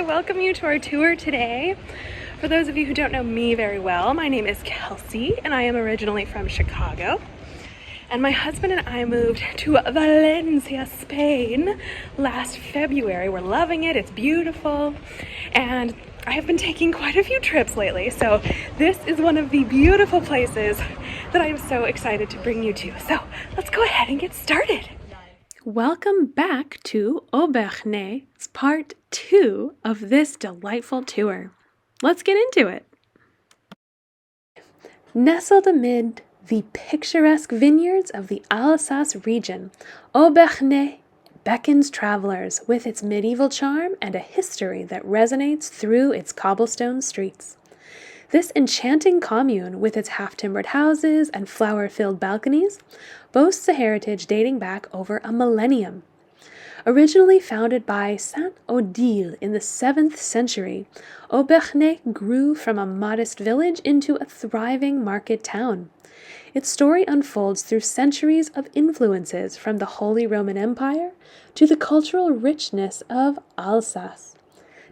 to welcome you to our tour today. For those of you who don't know me very well, my name is Kelsey and I am originally from Chicago. And my husband and I moved to Valencia, Spain last February. We're loving it, it's beautiful, and I have been taking quite a few trips lately, so this is one of the beautiful places that I am so excited to bring you to. So let's go ahead and get started. Welcome back to Obernai, part 2 of this delightful tour. Let's get into it. Nestled amid the picturesque vineyards of the Alsace region, Obernai beckons travelers with its medieval charm and a history that resonates through its cobblestone streets. This enchanting commune, with its half-timbered houses and flower-filled balconies, boasts a heritage dating back over a millennium. Originally founded by Saint Odile in the 7th century, Obernai grew from a modest village into a thriving market town. Its story unfolds through centuries of influences from the Holy Roman Empire to the cultural richness of Alsace.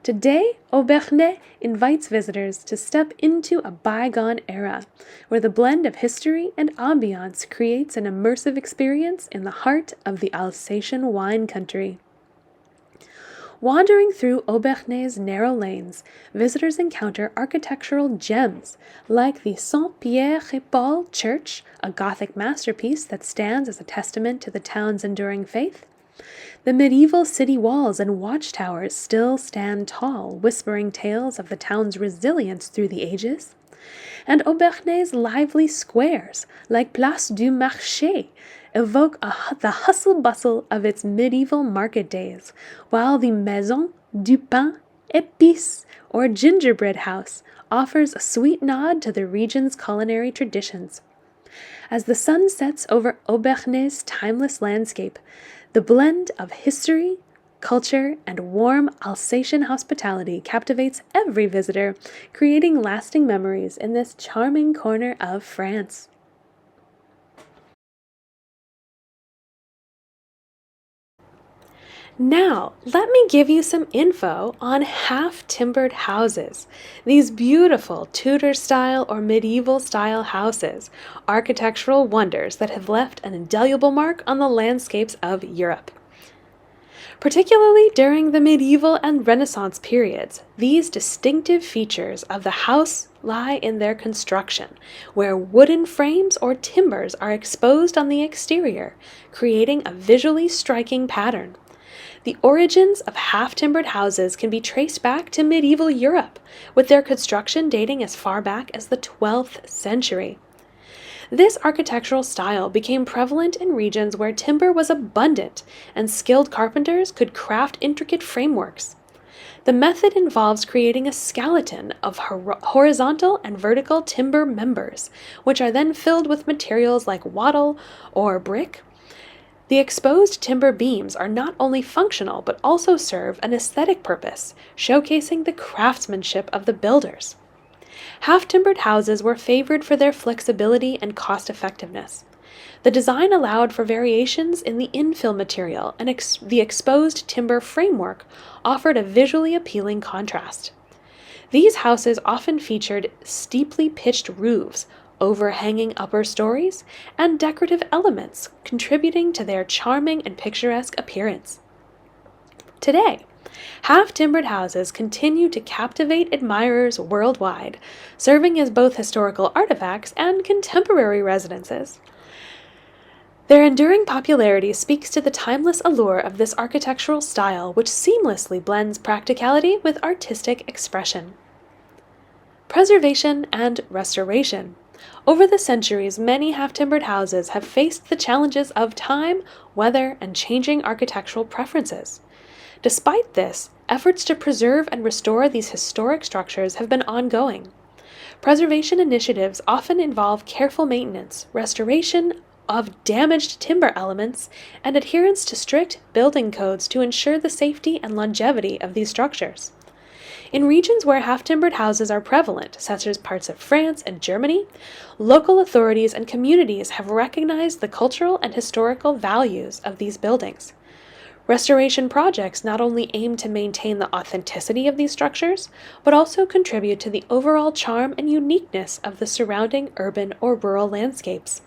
Today, Obernai invites visitors to step into a bygone era, where the blend of history and ambiance creates an immersive experience in the heart of the Alsatian wine country. Wandering through Obernai's narrow lanes, visitors encounter architectural gems like the Saint-Pierre-et-Paul Church, a Gothic masterpiece that stands as a testament to the town's enduring faith. The medieval city walls and watchtowers still stand tall, whispering tales of the town's resilience through the ages. And Obernai's lively squares, like Place du Marché, evoke the hustle-bustle of its medieval market days, while the Maison du Pain Épice, or gingerbread house, offers a sweet nod to the region's culinary traditions. As the sun sets over Obernai's timeless landscape, the blend of history, culture, and warm Alsatian hospitality captivates every visitor, creating lasting memories in this charming corner of France. Now, let me give you some info on half-timbered houses. These beautiful Tudor-style or medieval-style houses, architectural wonders that have left an indelible mark on the landscapes of Europe. Particularly during the medieval and Renaissance periods, these distinctive features of the house lie in their construction, where wooden frames or timbers are exposed on the exterior, creating a visually striking pattern. The origins of half-timbered houses can be traced back to medieval Europe, with their construction dating as far back as the 12th century. This architectural style became prevalent in regions where timber was abundant and skilled carpenters could craft intricate frameworks. The method involves creating a skeleton of horizontal and vertical timber members, which are then filled with materials like wattle or brick. The exposed timber beams are not only functional but also serve an aesthetic purpose, showcasing the craftsmanship of the builders. Half-timbered houses were favored for their flexibility and cost-effectiveness. The design allowed for variations in the infill material, and the exposed timber framework offered a visually appealing contrast. These houses often featured steeply pitched roofs, overhanging upper stories, and decorative elements, contributing to their charming and picturesque appearance. Today, half-timbered houses continue to captivate admirers worldwide, serving as both historical artifacts and contemporary residences. Their enduring popularity speaks to the timeless allure of this architectural style, which seamlessly blends practicality with artistic expression. Preservation and restoration. Over the centuries, many half-timbered houses have faced the challenges of time, weather, and changing architectural preferences. Despite this, efforts to preserve and restore these historic structures have been ongoing. Preservation initiatives often involve careful maintenance, restoration of damaged timber elements, and adherence to strict building codes to ensure the safety and longevity of these structures. In regions where half-timbered houses are prevalent, such as parts of France and Germany, local authorities and communities have recognized the cultural and historical values of these buildings. Restoration projects not only aim to maintain the authenticity of these structures, but also contribute to the overall charm and uniqueness of the surrounding urban or rural landscapes.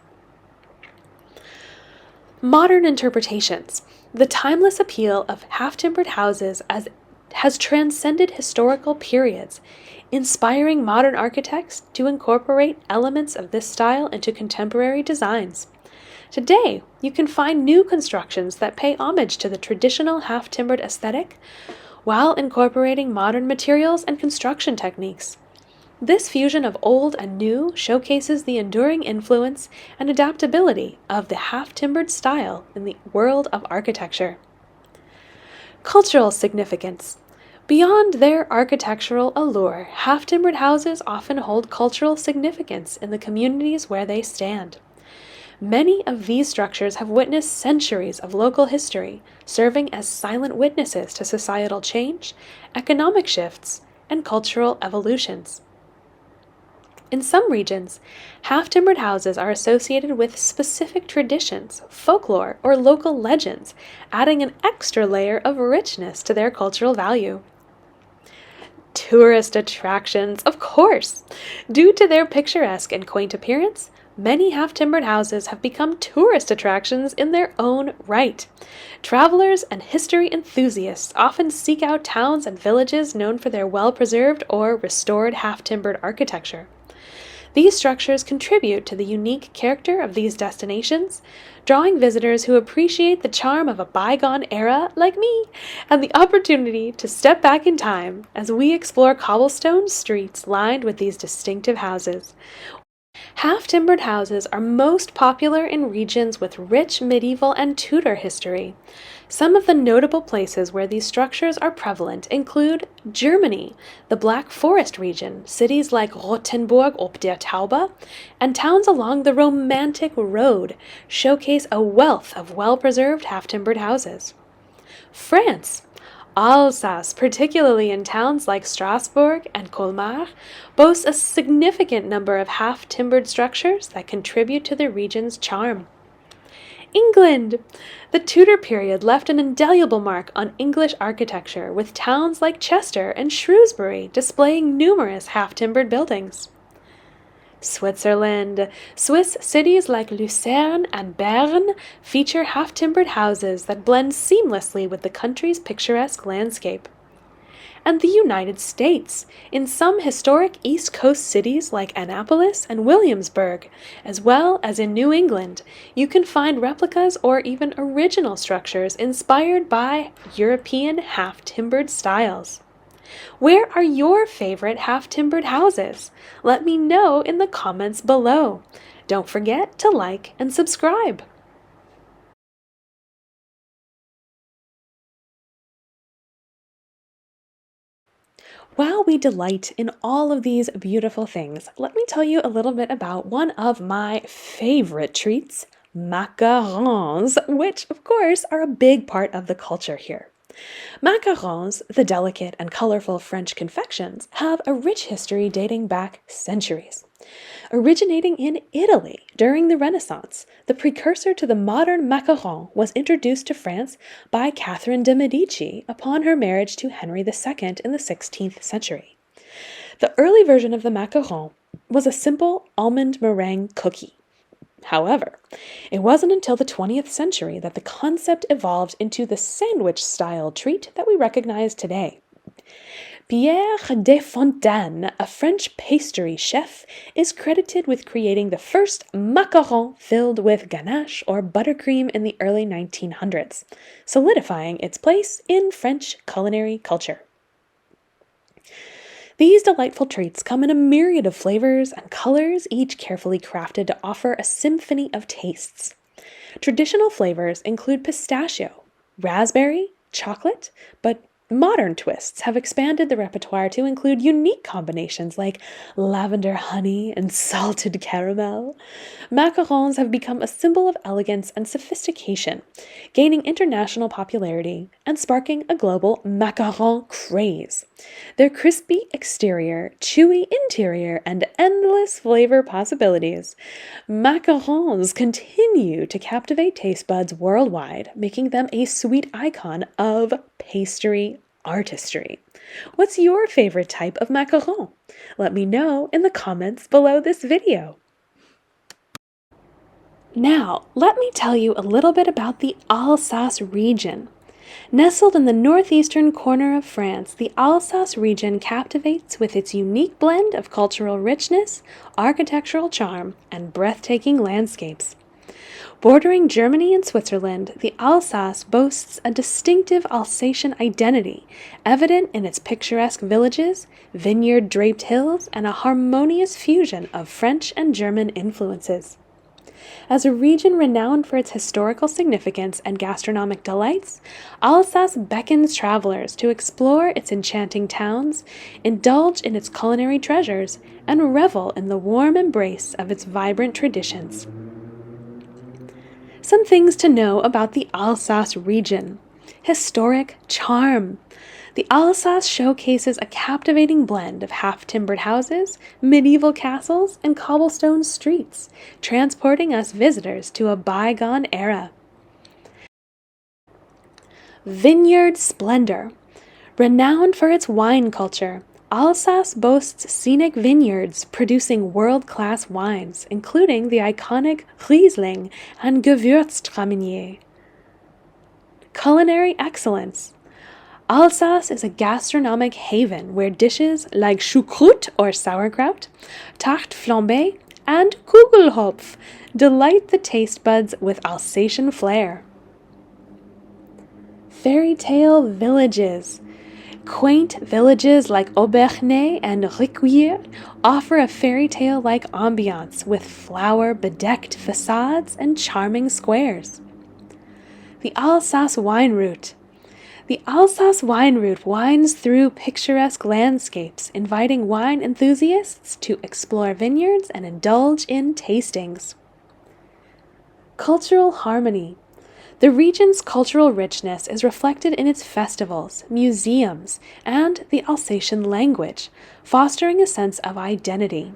Modern interpretations. The timeless appeal of half-timbered houses has transcended historical periods, inspiring modern architects to incorporate elements of this style into contemporary designs. Today, you can find new constructions that pay homage to the traditional half-timbered aesthetic while incorporating modern materials and construction techniques. This fusion of old and new showcases the enduring influence and adaptability of the half-timbered style in the world of architecture. Cultural significance. Beyond their architectural allure, half-timbered houses often hold cultural significance in the communities where they stand. Many of these structures have witnessed centuries of local history, serving as silent witnesses to societal change, economic shifts, and cultural evolutions. In some regions, half-timbered houses are associated with specific traditions, folklore, or local legends, adding an extra layer of richness to their cultural value. Tourist attractions, of course! Due to their picturesque and quaint appearance, many half-timbered houses have become tourist attractions in their own right. Travelers and history enthusiasts often seek out towns and villages known for their well-preserved or restored half-timbered architecture. These structures contribute to the unique character of these destinations, drawing visitors who appreciate the charm of a bygone era like me, and the opportunity to step back in time as we explore cobblestone streets lined with these distinctive houses. Half-timbered houses are most popular in regions with rich medieval and Tudor history. Some of the notable places where these structures are prevalent include Germany, the Black Forest region, cities like Rothenburg ob der Tauber, and towns along the Romantic Road showcase a wealth of well-preserved half-timbered houses. France. Alsace, particularly in towns like Strasbourg and Colmar, boasts a significant number of half-timbered structures that contribute to the region's charm. England! The Tudor period left an indelible mark on English architecture, with towns like Chester and Shrewsbury displaying numerous half-timbered buildings. Switzerland. Swiss cities like Lucerne and Bern feature half-timbered houses that blend seamlessly with the country's picturesque landscape. And the United States. In some historic East Coast cities like Annapolis and Williamsburg, as well as in New England, you can find replicas or even original structures inspired by European half-timbered styles. Where are your favorite half-timbered houses? Let me know in the comments below. Don't forget to like and subscribe. While we delight in all of these beautiful things, let me tell you a little bit about one of my favorite treats, macarons, which of course are a big part of the culture here. Macarons, the delicate and colorful French confections, have a rich history dating back centuries. Originating in Italy during the Renaissance, the precursor to the modern macaron was introduced to France by Catherine de' Medici upon her marriage to Henry II in the 16th century. The early version of the macaron was a simple almond meringue cookie. However, it wasn't until the 20th century that the concept evolved into the sandwich-style treat that we recognize today. Pierre Desfontaines, a French pastry chef, is credited with creating the first macaron filled with ganache or buttercream in the early 1900s, solidifying its place in French culinary culture. These delightful treats come in a myriad of flavors and colors, each carefully crafted to offer a symphony of tastes. Traditional flavors include pistachio, raspberry, chocolate, but Modern twists have expanded the repertoire to include unique combinations like lavender honey and salted caramel. Macarons have become a symbol of elegance and sophistication, gaining international popularity and sparking a global macaron craze. Their crispy exterior, chewy interior, and endless flavor possibilities, macarons continue to captivate taste buds worldwide, making them a sweet icon of pastry artistry. What's your favorite type of macaron? Let me know in the comments below this video. Now, let me tell you a little bit about the Alsace region. Nestled in the northeastern corner of France, the Alsace region captivates with its unique blend of cultural richness, architectural charm, and breathtaking landscapes. Bordering Germany and Switzerland, the Alsace boasts a distinctive Alsatian identity, evident in its picturesque villages, vineyard-draped hills, and a harmonious fusion of French and German influences. As a region renowned for its historical significance and gastronomic delights, Alsace beckons travelers to explore its enchanting towns, indulge in its culinary treasures, and revel in the warm embrace of its vibrant traditions. Some things to know about the Alsace region. Historic charm. The Alsace showcases a captivating blend of half-timbered houses, medieval castles, and cobblestone streets, transporting us visitors to a bygone era. Vineyard splendor. Renowned for its wine culture, Alsace boasts scenic vineyards producing world-class wines, including the iconic Riesling and Gewürztraminer. Culinary excellence. Alsace is a gastronomic haven where dishes like choucroute or sauerkraut, tarte flambée, and Kugelhopf delight the taste buds with Alsatian flair. Fairy tale villages. Quaint villages like Obernai and Riquier offer a fairy tale-like ambiance with flower-bedecked facades and charming squares. The Alsace wine route. The Alsace wine route winds through picturesque landscapes, inviting wine enthusiasts to explore vineyards and indulge in tastings. Cultural harmony. The region's cultural richness is reflected in its festivals, museums, and the Alsatian language, fostering a sense of identity.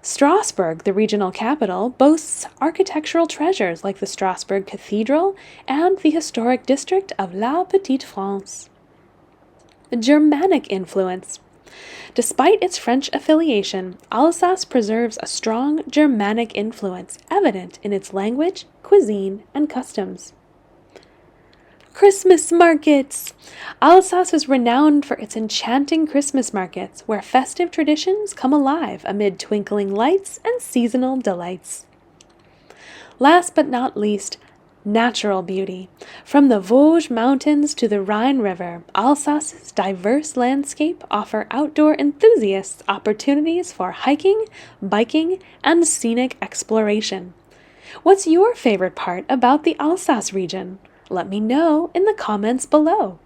Strasbourg, the regional capital, boasts architectural treasures like the Strasbourg Cathedral and the historic district of La Petite France. Germanic influence. Despite its French affiliation, Alsace preserves a strong Germanic influence evident in its language, cuisine, and customs. Christmas markets! Alsace is renowned for its enchanting Christmas markets, where festive traditions come alive amid twinkling lights and seasonal delights. Last but not least, natural beauty. From the Vosges Mountains to the Rhine River, Alsace's diverse landscape offer outdoor enthusiasts opportunities for hiking, biking, and scenic exploration. What's your favorite part about the Alsace region? Let me know in the comments below.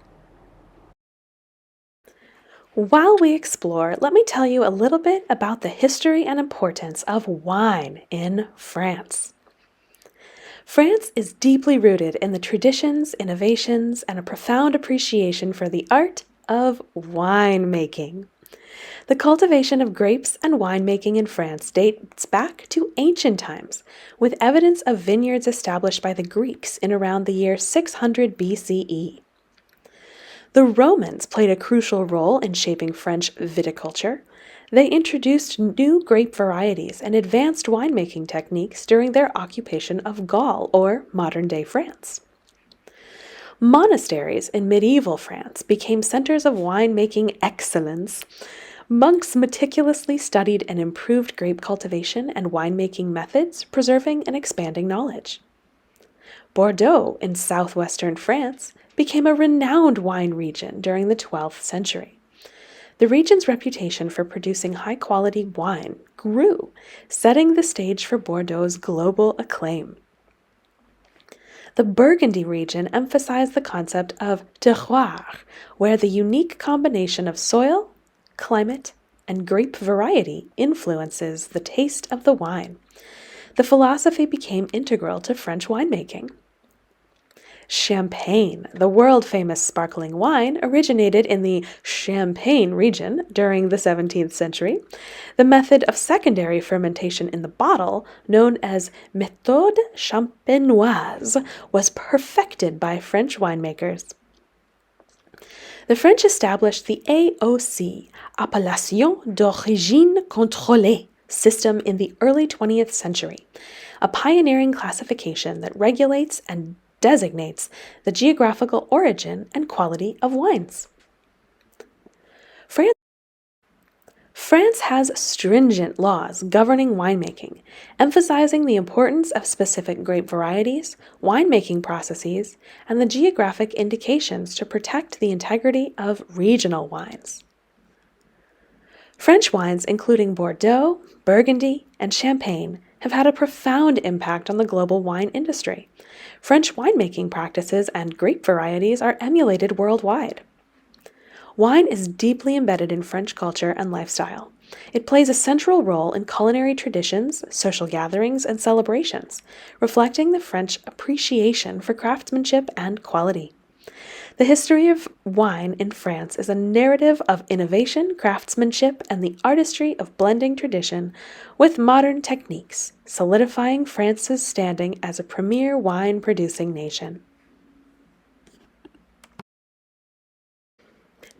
While we explore, let me tell you a little bit about the history and importance of wine in France. France is deeply rooted in the traditions, innovations, and a profound appreciation for the art of winemaking. The cultivation of grapes and winemaking in France dates back to ancient times, with evidence of vineyards established by the Greeks in around the year 600 BCE. The Romans played a crucial role in shaping French viticulture. They introduced new grape varieties and advanced winemaking techniques during their occupation of Gaul, or modern-day France. Monasteries in medieval France became centers of winemaking excellence. Monks meticulously studied and improved grape cultivation and winemaking methods, preserving and expanding knowledge. Bordeaux, in southwestern France, became a renowned wine region during the 12th century. The region's reputation for producing high-quality wine grew, setting the stage for Bordeaux's global acclaim. The Burgundy region emphasized the concept of terroir, where the unique combination of soil, climate, and grape variety influences the taste of the wine. The philosophy became integral to French winemaking. Champagne, the world-famous sparkling wine, originated in the Champagne region during the 17th century. The method of secondary fermentation in the bottle, known as méthode champenoise, was perfected by French winemakers. The French established the AOC, Appellation d'origine contrôlée, system in the early 20th century, a pioneering classification that regulates and designates the geographical origin and quality of wines. France has stringent laws governing winemaking, emphasizing the importance of specific grape varieties, winemaking processes, and the geographic indications to protect the integrity of regional wines. French wines, including Bordeaux, Burgundy, and Champagne, have had a profound impact on the global wine industry. French winemaking practices and grape varieties are emulated worldwide. Wine is deeply embedded in French culture and lifestyle. It plays a central role in culinary traditions, social gatherings, and celebrations, reflecting the French appreciation for craftsmanship and quality. The history of wine in France is a narrative of innovation, craftsmanship, and the artistry of blending tradition with modern techniques, solidifying France's standing as a premier wine-producing nation.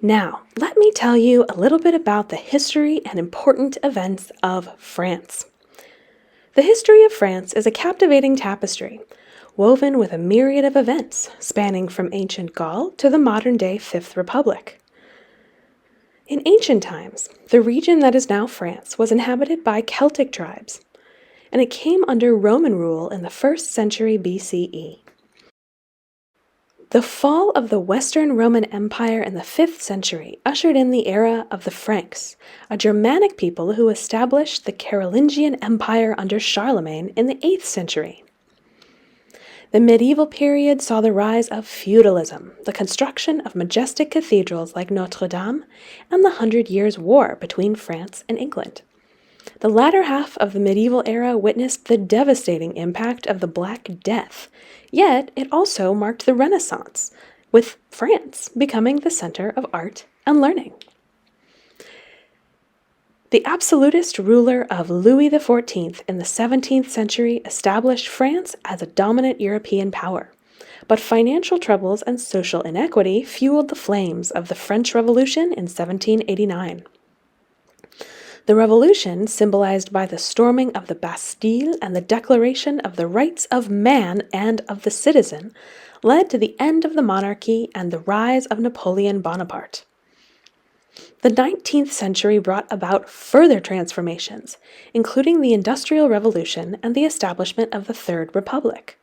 Now, let me tell you a little bit about the history and important events of France. The history of France is a captivating tapestry, woven with a myriad of events spanning from ancient Gaul to the modern-day Fifth Republic. In ancient times, the region that is now France was inhabited by Celtic tribes, and it came under Roman rule in the 1st century BCE. The fall of the Western Roman Empire in the 5th century ushered in the era of the Franks, a Germanic people who established the Carolingian Empire under Charlemagne in the 8th century. The medieval period saw the rise of feudalism, the construction of majestic cathedrals like Notre Dame, and the 100 Years' War between France and England. The latter half of the medieval era witnessed the devastating impact of the Black Death, yet it also marked the Renaissance, with France becoming the center of art and learning. The absolutist ruler of Louis XIV in the 17th century established France as a dominant European power, but financial troubles and social inequity fueled the flames of the French Revolution in 1789. The revolution, symbolized by the storming of the Bastille and the declaration of the rights of man and of the citizen, led to the end of the monarchy and the rise of Napoleon Bonaparte. The 19th century brought about further transformations, including the Industrial Revolution and the establishment of the Third Republic.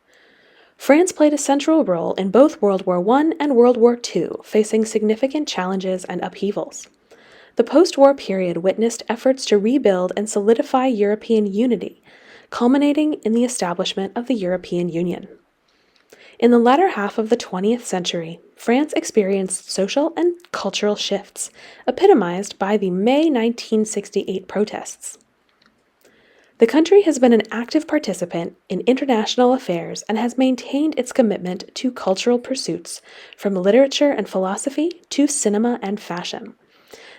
France played a central role in both World War I and World War II, facing significant challenges and upheavals. The post-war period witnessed efforts to rebuild and solidify European unity, culminating in the establishment of the European Union. In the latter half of the 20th century, France experienced social and cultural shifts, epitomized by the May 1968 protests. The country has been an active participant in international affairs and has maintained its commitment to cultural pursuits, from literature and philosophy to cinema and fashion.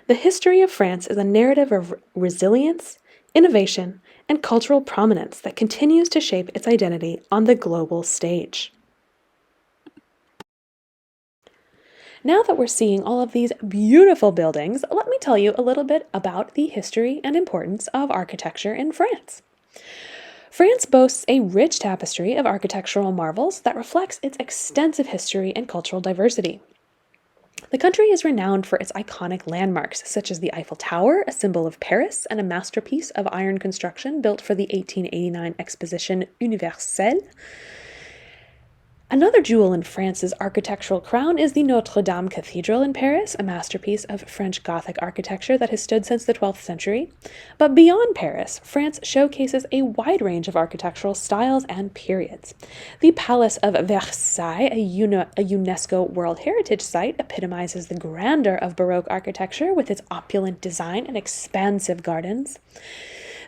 The history of France is a narrative of resilience, innovation, and cultural prominence that continues to shape its identity on the global stage. Now that we're seeing all of these beautiful buildings, let me tell you a little bit about the history and importance of architecture in France. France boasts a rich tapestry of architectural marvels that reflects its extensive history and cultural diversity. The country is renowned for its iconic landmarks, such as the Eiffel Tower, a symbol of Paris, and a masterpiece of iron construction built for the 1889 Exposition Universelle. Another jewel in France's architectural crown is the Notre Dame Cathedral in Paris, a masterpiece of French Gothic architecture that has stood since the 12th century. But beyond Paris, France showcases a wide range of architectural styles and periods. The Palace of Versailles, a UNESCO World Heritage Site, epitomizes the grandeur of Baroque architecture with its opulent design and expansive gardens.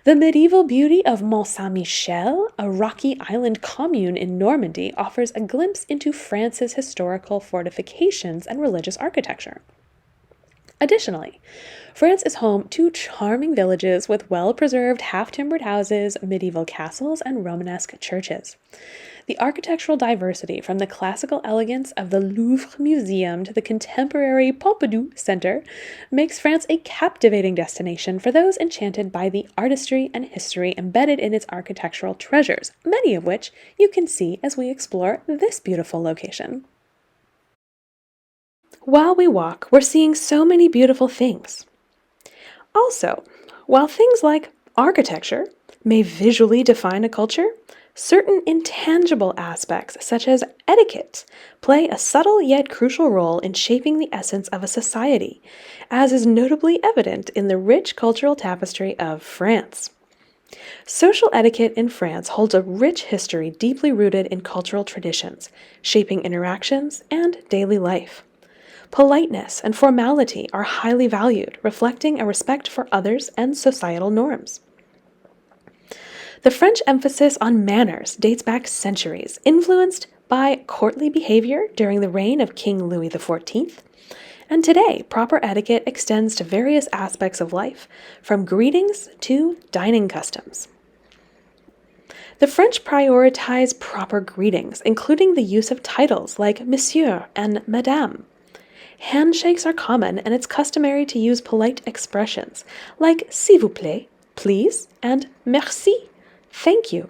The medieval beauty of Mont Saint-Michel, a rocky island commune in Normandy, offers a glimpse into France's historical fortifications and religious architecture. Additionally, France is home to charming villages with well-preserved half-timbered houses, medieval castles, and Romanesque churches. The architectural diversity, from the classical elegance of the Louvre Museum to the contemporary Pompidou Center, makes France a captivating destination for those enchanted by the artistry and history embedded in its architectural treasures, many of which you can see as we explore this beautiful location. While we walk, we're seeing so many beautiful things. Also, while things like architecture may visually define a culture, certain intangible aspects, such as etiquette, play a subtle yet crucial role in shaping the essence of a society, as is notably evident in the rich cultural tapestry of France. Social etiquette in France holds a rich history deeply rooted in cultural traditions, shaping interactions and daily life. Politeness and formality are highly valued, reflecting a respect for others and societal norms. The French emphasis on manners dates back centuries, influenced by courtly behavior during the reign of King Louis XIV. And today, proper etiquette extends to various aspects of life, from greetings to dining customs. The French prioritize proper greetings, including the use of titles like Monsieur and Madame. Handshakes are common, and it's customary to use polite expressions like s'il vous plaît, please, and merci, thank you.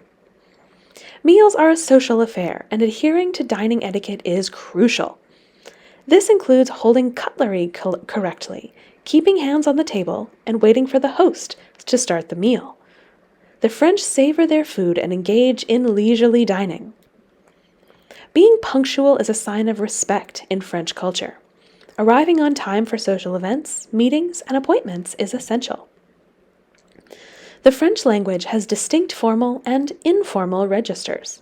Meals are a social affair, and adhering to dining etiquette is crucial. This includes holding cutlery correctly, keeping hands on the table, and waiting for the host to start the meal. The French savor their food and engage in leisurely dining. Being punctual is a sign of respect in French culture. Arriving on time for social events, meetings, and appointments is essential. The French language has distinct formal and informal registers.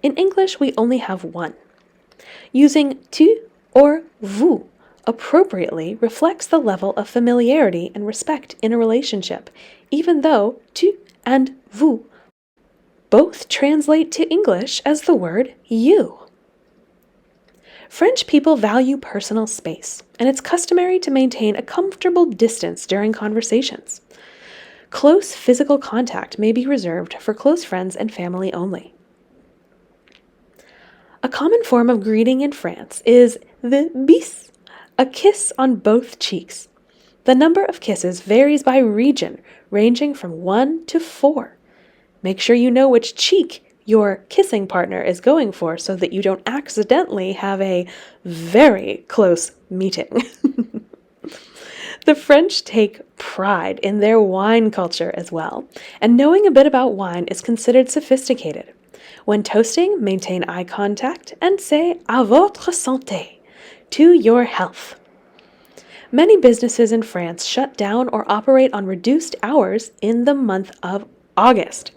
In English, we only have one. Using tu or vous appropriately reflects the level of familiarity and respect in a relationship, even though tu and vous both translate to English as the word you. French people value personal space, and it's customary to maintain a comfortable distance during conversations. Close physical contact may be reserved for close friends and family only. A common form of greeting in France is the bis, a kiss on both cheeks. The number of kisses varies by region, ranging from 1 to 4. Make sure you know which cheek your kissing partner is going for so that you don't accidentally have a very close meeting. The French take pride in their wine culture as well, and knowing a bit about wine is considered sophisticated. When toasting, maintain eye contact and say à votre santé, to your health. Many businesses in France shut down or operate on reduced hours in the month of August.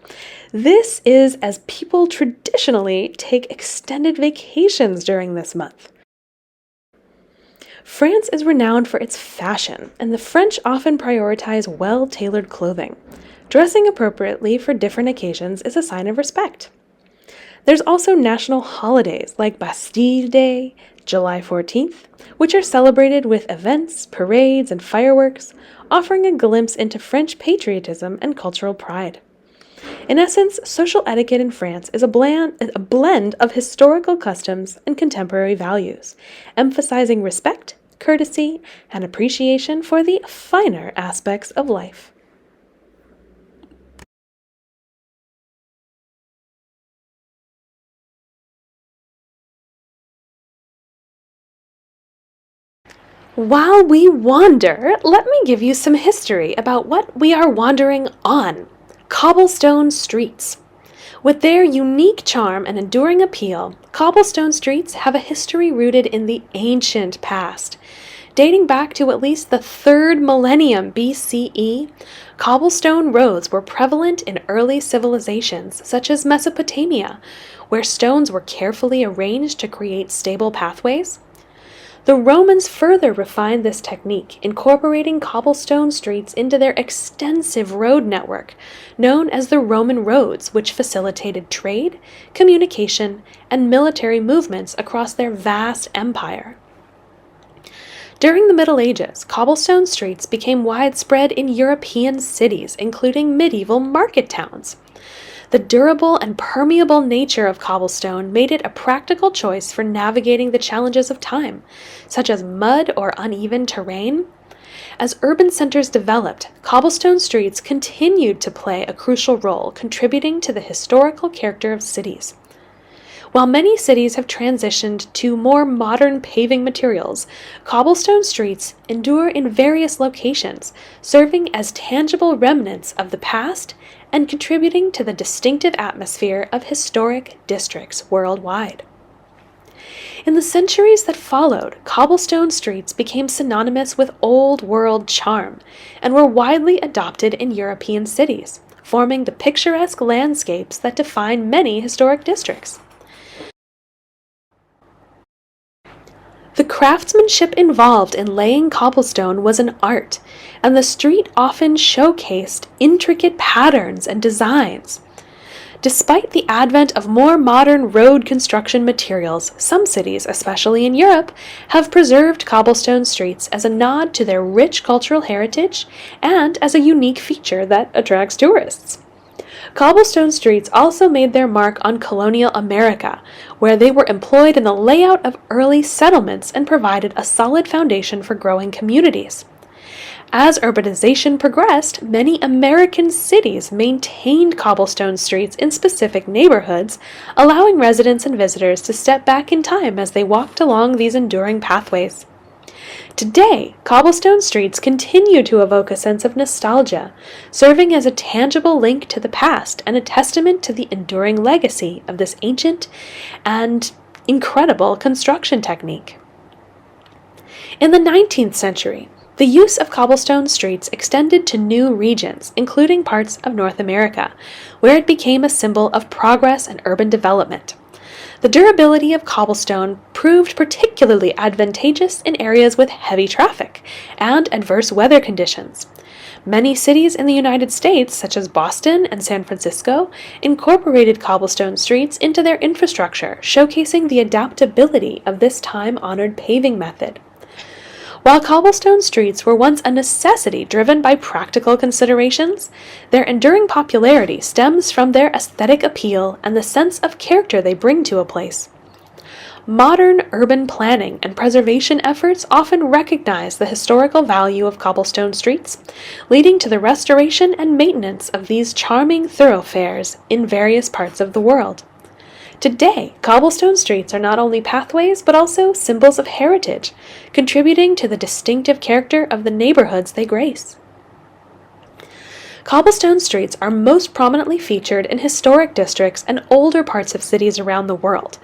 This is as people traditionally take extended vacations during this month. France is renowned for its fashion, and the French often prioritize well-tailored clothing. Dressing appropriately for different occasions is a sign of respect. There's also national holidays like Bastille Day, July 14th, which are celebrated with events, parades, and fireworks, offering a glimpse into French patriotism and cultural pride. In essence, social etiquette in France is a blend of historical customs and contemporary values, emphasizing respect, courtesy, and appreciation for the finer aspects of life. While we wander, let me give you some history about what we are wandering on: cobblestone streets. With their unique charm and enduring appeal, cobblestone streets have a history rooted in the ancient past. Dating back to at least the 3rd millennium BCE, cobblestone roads were prevalent in early civilizations such as Mesopotamia, where stones were carefully arranged to create stable pathways. The Romans further refined this technique, incorporating cobblestone streets into their extensive road network, known as the Roman roads, which facilitated trade, communication, and military movements across their vast empire. During the Middle Ages, cobblestone streets became widespread in European cities, including medieval market towns. The durable and permeable nature of cobblestone made it a practical choice for navigating the challenges of time, such as mud or uneven terrain. As urban centers developed, cobblestone streets continued to play a crucial role, contributing to the historical character of cities. While many cities have transitioned to more modern paving materials, cobblestone streets endure in various locations, serving as tangible remnants of the past and contributing to the distinctive atmosphere of historic districts worldwide. In the centuries that followed, cobblestone streets became synonymous with old world charm and were widely adopted in European cities, forming the picturesque landscapes that define many historic districts. The craftsmanship involved in laying cobblestone was an art, and the street often showcased intricate patterns and designs. Despite the advent of more modern road construction materials, some cities, especially in Europe, have preserved cobblestone streets as a nod to their rich cultural heritage and as a unique feature that attracts tourists. Cobblestone streets also made their mark on colonial America, where they were employed in the layout of early settlements and provided a solid foundation for growing communities. As urbanization progressed, many American cities maintained cobblestone streets in specific neighborhoods, allowing residents and visitors to step back in time as they walked along these enduring pathways. Today, cobblestone streets continue to evoke a sense of nostalgia, serving as a tangible link to the past and a testament to the enduring legacy of this ancient and incredible construction technique. In the 19th century, the use of cobblestone streets extended to new regions, including parts of North America, where it became a symbol of progress and urban development. The durability of cobblestone proved particularly advantageous in areas with heavy traffic and adverse weather conditions. Many cities in the United States, such as Boston and San Francisco, incorporated cobblestone streets into their infrastructure, showcasing the adaptability of this time-honored paving method. While cobblestone streets were once a necessity driven by practical considerations, their enduring popularity stems from their aesthetic appeal and the sense of character they bring to a place. Modern urban planning and preservation efforts often recognize the historical value of cobblestone streets, leading to the restoration and maintenance of these charming thoroughfares in various parts of the world. Today, cobblestone streets are not only pathways but also symbols of heritage, contributing to the distinctive character of the neighborhoods they grace. Cobblestone streets are most prominently featured in historic districts and older parts of cities around the world,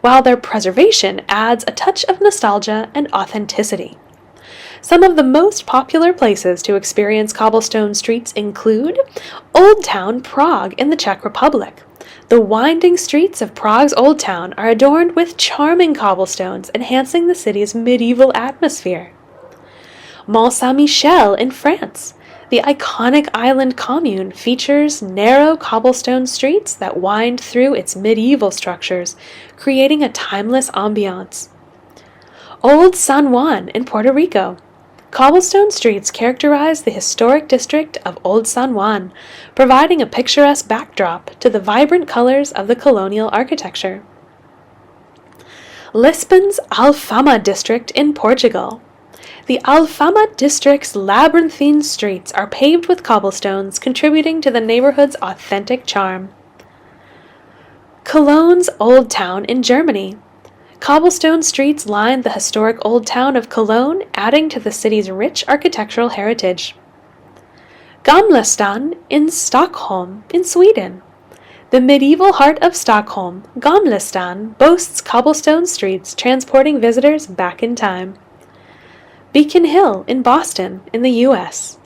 while their preservation adds a touch of nostalgia and authenticity. Some of the most popular places to experience cobblestone streets include Old Town Prague in the Czech Republic. The winding streets of Prague's Old Town are adorned with charming cobblestones, enhancing the city's medieval atmosphere. Mont Saint-Michel in France. The iconic island commune features narrow cobblestone streets that wind through its medieval structures, creating a timeless ambiance. Old San Juan in Puerto Rico. Cobblestone streets characterize the historic district of Old San Juan, providing a picturesque backdrop to the vibrant colors of the colonial architecture. Lisbon's Alfama district in Portugal. The Alfama district's labyrinthine streets are paved with cobblestones, contributing to the neighborhood's authentic charm. Cologne's Old Town in Germany. Cobblestone streets line the historic old town of Cologne, adding to the city's rich architectural heritage. Gamlestan in Stockholm, in Sweden. The medieval heart of Stockholm, Gamlestan, boasts cobblestone streets transporting visitors back in time. Beacon Hill in Boston, in the U.S.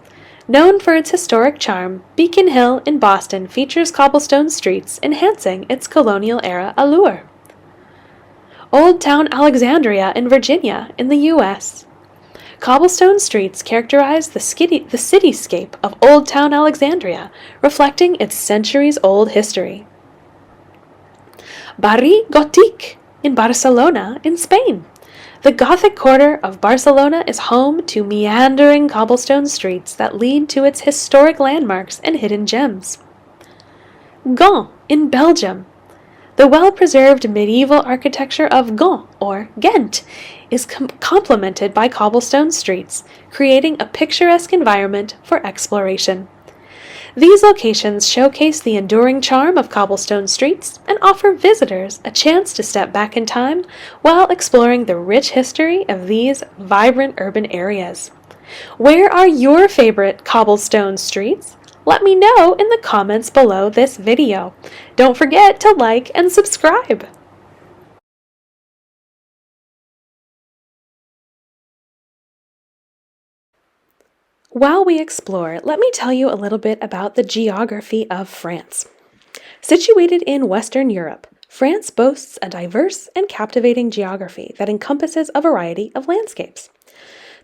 Known for its historic charm, Beacon Hill in Boston features cobblestone streets enhancing its colonial-era allure. Old Town Alexandria in Virginia, in the U.S. Cobblestone streets characterize the cityscape of Old Town Alexandria, reflecting its centuries-old history. Barri Gothic in Barcelona, in Spain. The Gothic quarter of Barcelona is home to meandering cobblestone streets that lead to its historic landmarks and hidden gems. Gand in Belgium. The well-preserved medieval architecture of Gand, or Ghent, is complemented by cobblestone streets, creating a picturesque environment for exploration. These locations showcase the enduring charm of cobblestone streets and offer visitors a chance to step back in time while exploring the rich history of these vibrant urban areas. Where are your favorite cobblestone streets? Let me know in the comments below this video. Don't forget to like and subscribe. While we explore, let me tell you a little bit about the geography of France. Situated in Western Europe, France boasts a diverse and captivating geography that encompasses a variety of landscapes.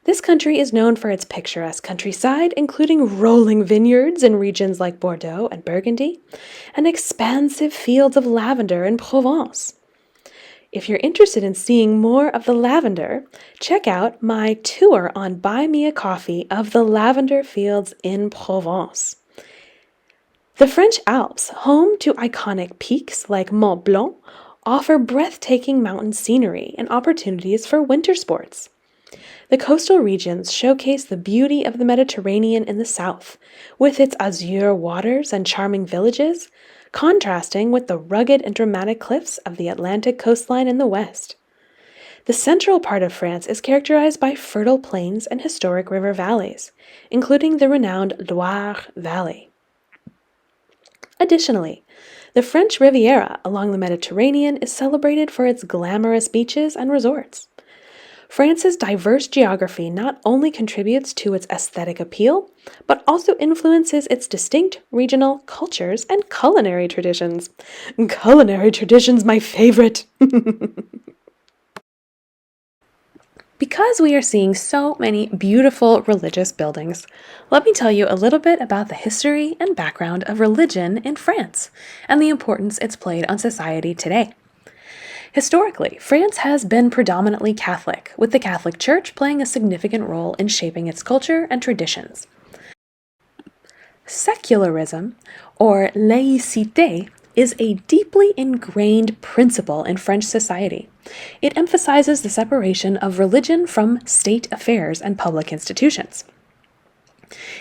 This country is known for its picturesque countryside, including rolling vineyards in regions like Bordeaux and Burgundy, and expansive fields of lavender in Provence. If you're interested in seeing more of the lavender, check out my tour on Buy Me a Coffee of the lavender fields in Provence. The French Alps, home to iconic peaks like Mont Blanc, offer breathtaking mountain scenery and opportunities for winter sports. The coastal regions showcase the beauty of the Mediterranean in the south, with its azure waters and charming villages, contrasting with the rugged and dramatic cliffs of the Atlantic coastline in the west. The central part of France is characterized by fertile plains and historic river valleys, including the renowned Loire Valley. Additionally, the French Riviera along the Mediterranean is celebrated for its glamorous beaches and resorts. France's diverse geography not only contributes to its aesthetic appeal, but also influences its distinct regional cultures and culinary traditions. Culinary traditions, my favorite! Because we are seeing so many beautiful religious buildings, let me tell you a little bit about the history and background of religion in France and the importance it's played on society today. Historically, France has been predominantly Catholic, with the Catholic Church playing a significant role in shaping its culture and traditions. Secularism, or laïcité, is a deeply ingrained principle in French society. It emphasizes the separation of religion from state affairs and public institutions.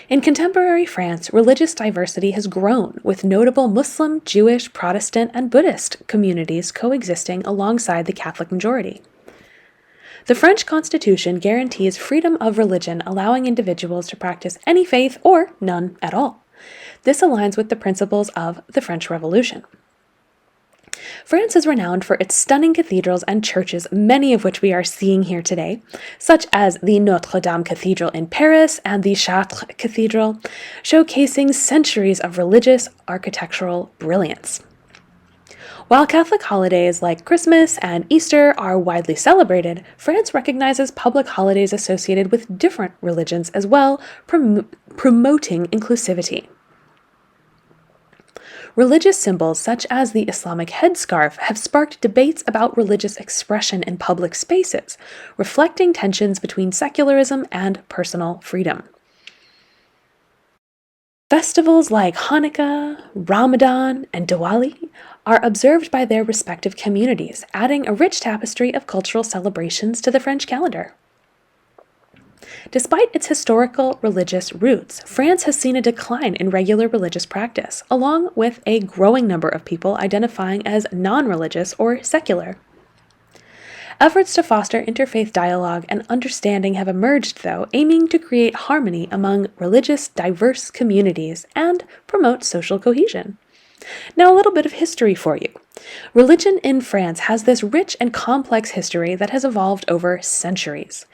In contemporary France, religious diversity has grown, with notable Muslim, Jewish, Protestant, and Buddhist communities coexisting alongside the Catholic majority. The French Constitution guarantees freedom of religion, allowing individuals to practice any faith or none at all. This aligns with the principles of the French Revolution. France is renowned for its stunning cathedrals and churches, many of which we are seeing here today, such as the Notre Dame Cathedral in Paris and the Chartres Cathedral, showcasing centuries of religious architectural brilliance. While Catholic holidays like Christmas and Easter are widely celebrated, France recognizes public holidays associated with different religions as well, promoting inclusivity. Religious symbols such as the Islamic headscarf have sparked debates about religious expression in public spaces, reflecting tensions between secularism and personal freedom. Festivals like Hanukkah, Ramadan, and Diwali are observed by their respective communities, adding a rich tapestry of cultural celebrations to the French calendar. Despite its historical religious roots, France has seen a decline in regular religious practice, along with a growing number of people identifying as non-religious or secular. Efforts to foster interfaith dialogue and understanding have emerged, though, aiming to create harmony among religious diverse communities and promote social cohesion. Now, a little bit of history for you. Religion in France has this rich and complex history that has evolved over centuries.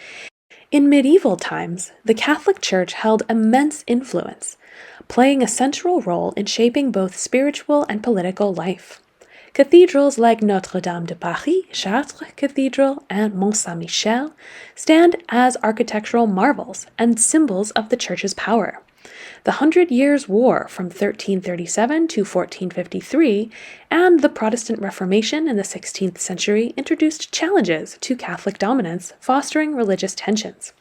In medieval times, the Catholic Church held immense influence, playing a central role in shaping both spiritual and political life. Cathedrals like Notre Dame de Paris, Chartres Cathedral, and Mont Saint-Michel stand as architectural marvels and symbols of the Church's power. The Hundred Years' War from 1337 to 1453 and the Protestant Reformation in the 16th century introduced challenges to Catholic dominance, fostering religious tensions.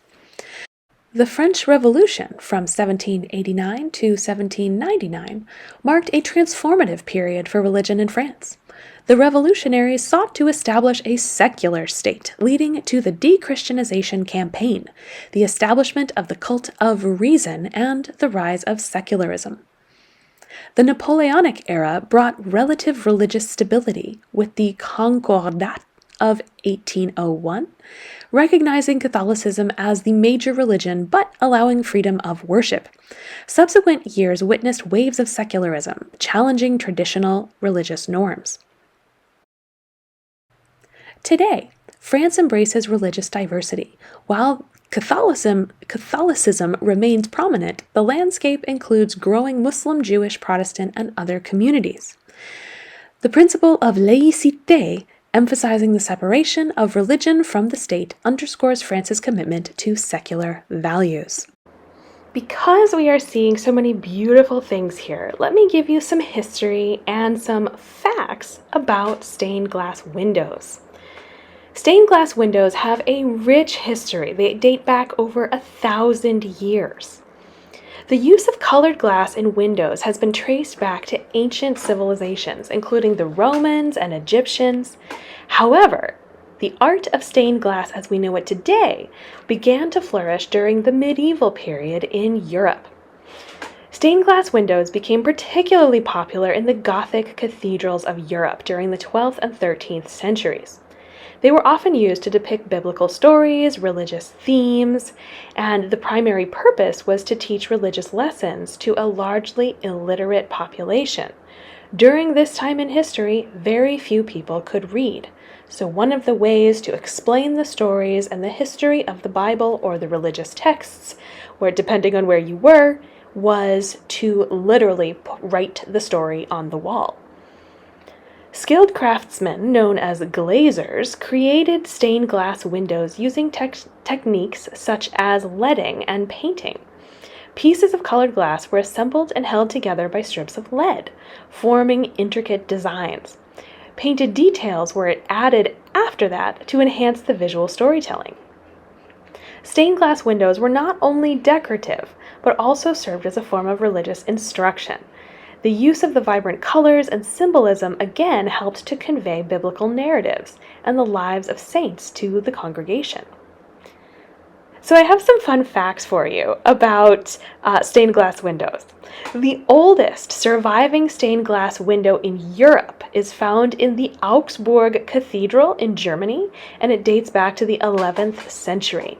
The French Revolution from 1789 to 1799 marked a transformative period for religion in France. The revolutionaries sought to establish a secular state, leading to the de-Christianization campaign, the establishment of the cult of reason, and the rise of secularism. The Napoleonic era brought relative religious stability with the Concordat of 1801, recognizing Catholicism as the major religion but allowing freedom of worship. Subsequent years witnessed waves of secularism, challenging traditional religious norms. Today, France embraces religious diversity. While Catholicism remains prominent, the landscape includes growing Muslim, Jewish, Protestant, and other communities. The principle of laïcité, emphasizing the separation of religion from the state, underscores France's commitment to secular values. Because we are seeing so many beautiful things here, let me give you some history and some facts about stained glass windows. Stained glass windows have a rich history. They date back over 1,000 years. The use of colored glass in windows has been traced back to ancient civilizations, including the Romans and Egyptians. However, the art of stained glass as we know it today began to flourish during the medieval period in Europe. Stained glass windows became particularly popular in the Gothic cathedrals of Europe during the 12th and 13th centuries. They were often used to depict biblical stories, religious themes, and the primary purpose was to teach religious lessons to a largely illiterate population. During this time in history, very few people could read. So one of the ways to explain the stories and the history of the Bible or the religious texts, where depending on where you were, was to literally write the story on the wall. Skilled craftsmen, known as glazers, created stained glass windows using techniques such as leading and painting. Pieces of colored glass were assembled and held together by strips of lead, forming intricate designs. Painted details were added after that to enhance the visual storytelling. Stained glass windows were not only decorative, but also served as a form of religious instruction. The use of the vibrant colors and symbolism again helped to convey biblical narratives and the lives of saints to the congregation. So I have some fun facts for you about stained glass windows. The oldest surviving stained glass window in Europe is found in the Augsburg Cathedral in Germany, and it dates back to the 11th century.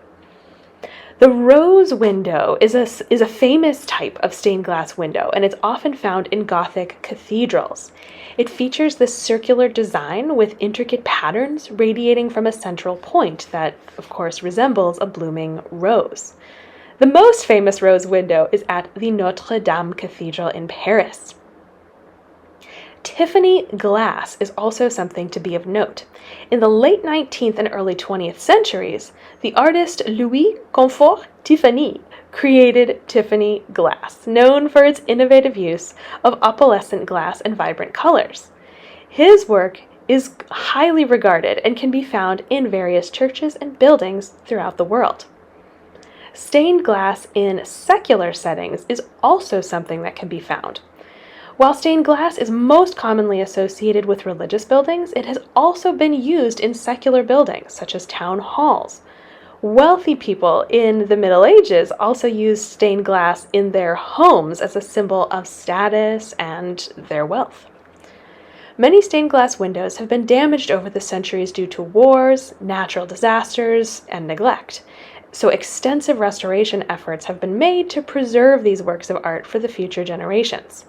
The rose window is a famous type of stained glass window, and it's often found in Gothic cathedrals. It features this circular design with intricate patterns radiating from a central point that, of course, resembles a blooming rose. The most famous rose window is at the Notre Dame Cathedral in Paris. Tiffany glass is also something to be of note. In the late 19th and early 20th centuries, the artist Louis Comfort Tiffany created Tiffany glass, known for its innovative use of opalescent glass and vibrant colors. His work is highly regarded and can be found in various churches and buildings throughout the world. Stained glass in secular settings is also something that can be found. While stained glass is most commonly associated with religious buildings, it has also been used in secular buildings, such as town halls. Wealthy people in the Middle Ages also used stained glass in their homes as a symbol of status and their wealth. Many stained glass windows have been damaged over the centuries due to wars, natural disasters, and neglect. So extensive restoration efforts have been made to preserve these works of art for the future generations.